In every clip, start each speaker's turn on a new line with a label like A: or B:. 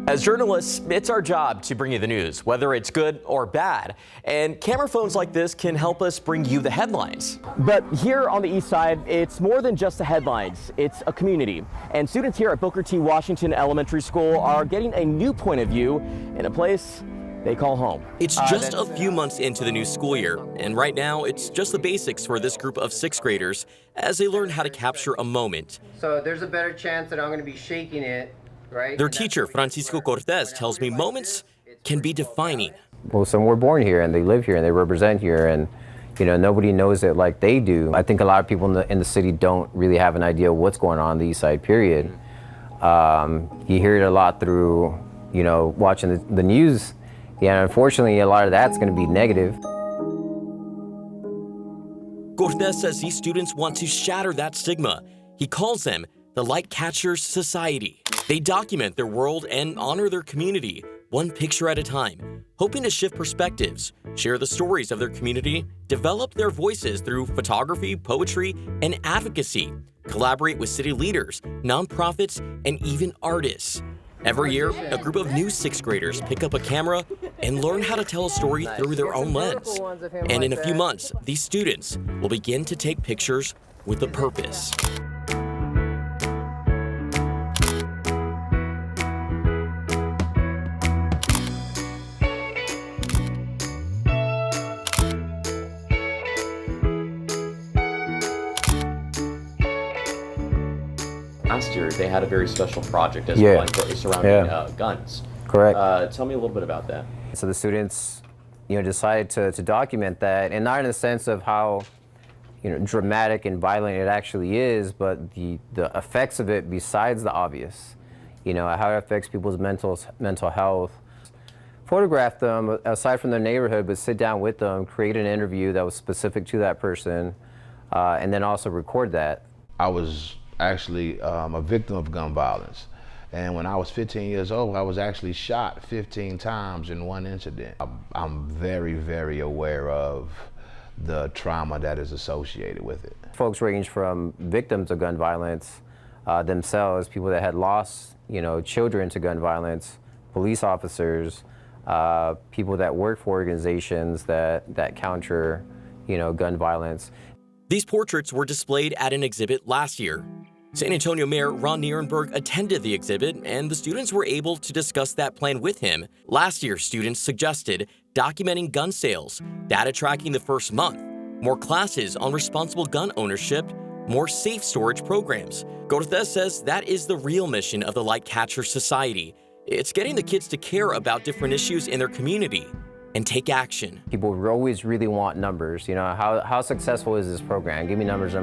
A: As journalists, it's our job to bring you the news, whether it's good or bad. And camera phones like this can help us bring you the headlines. But here on the East Side, it's more than just the headlines. It's a community. And students here at Booker T. Washington Elementary School are getting a new point of view in a place they call home. It's just a few months into the new school year, and right now it's just the basics for this group of sixth graders as they learn how to capture a moment.
B: So there's a better chance that I'm going to be shaking it. Right.
A: Their teacher, Francisco Cortez, tells me moments can be defining.
C: Well, some were born here and they live here and they represent here, and nobody knows it like they do. I think a lot of people in the city don't really have an idea of what's going on in the East Side, period. You hear it a lot through, watching the news. Yeah, unfortunately, a lot of that's going to be negative.
A: Cortez says these students want to shatter that stigma. He calls them the Light Catchers Society. They document their world and honor their community, one picture at a time, hoping to shift perspectives, share the stories of their community, develop their voices through photography, poetry, and advocacy, collaborate with city leaders, nonprofits, and even artists. Every year, a group of new sixth graders pick up a camera and learn how to tell a story through their own lens. And in a few months, these students will begin to take pictures with a purpose. Last year, they had a very special project as well surrounding guns.
C: Correct.
A: Tell me a little bit about that.
C: So the students, decided to document that, and not in the sense of how, dramatic and violent it actually is, but the effects of it besides the obvious. How it affects people's mental health. Photograph them aside from their neighborhood, but sit down with them, create an interview that was specific to that person, and then also record that.
D: I was actually a victim of gun violence. And when I was 15 years old, I was actually shot 15 times in one incident. I'm very, very aware of the trauma that is associated with it.
C: Folks range from victims of gun violence themselves, people that had lost, children to gun violence, police officers, people that work for organizations that counter, gun violence.
A: These portraits were displayed at an exhibit last year. San Antonio Mayor Ron Nierenberg attended the exhibit, and the students were able to discuss that plan with him. Last year, students suggested documenting gun sales, data tracking the first month, more classes on responsible gun ownership, more safe storage programs. Cortez says that is the real mission of the Light Catcher Society. It's getting the kids to care about different issues in their community and take action.
C: People always really want numbers. How successful is this program? Give me numbers.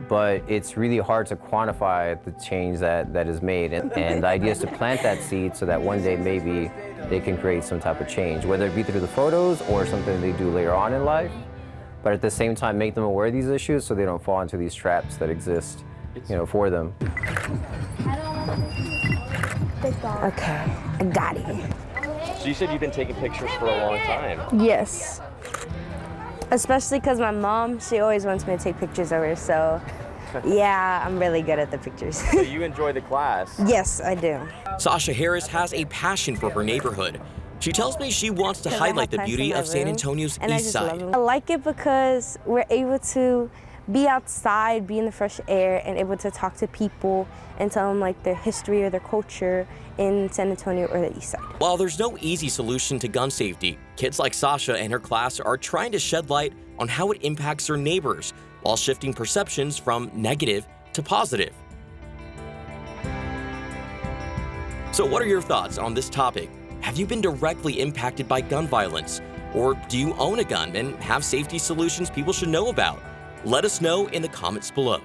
C: But it's really hard to quantify the change that is made. And the idea is to plant that seed so that one day maybe they can create some type of change, whether it be through the photos or something they do later on in life. But at the same time, make them aware of these issues so they don't fall into these traps that exist, for them.
E: Okay, I got it.
A: So you said you've been taking pictures for a long time.
E: Yes. Especially because my mom, she always wants me to take pictures of her, so yeah, I'm really good at the pictures.
A: So you enjoy the class?
E: Yes, I do.
A: Sasha Harris has a passion for her neighborhood. She tells me she wants to highlight the beauty of San Antonio's East Side.
E: I like it because we're able to be outside, be in the fresh air, and able to talk to people and tell them their history or their culture in San Antonio or the East Side.
A: While there's no easy solution to gun safety, kids like Sasha and her class are trying to shed light on how it impacts their neighbors while shifting perceptions from negative to positive. So what are your thoughts on this topic? Have you been directly impacted by gun violence? Or do you own a gun and have safety solutions people should know about? Let us know in the comments below.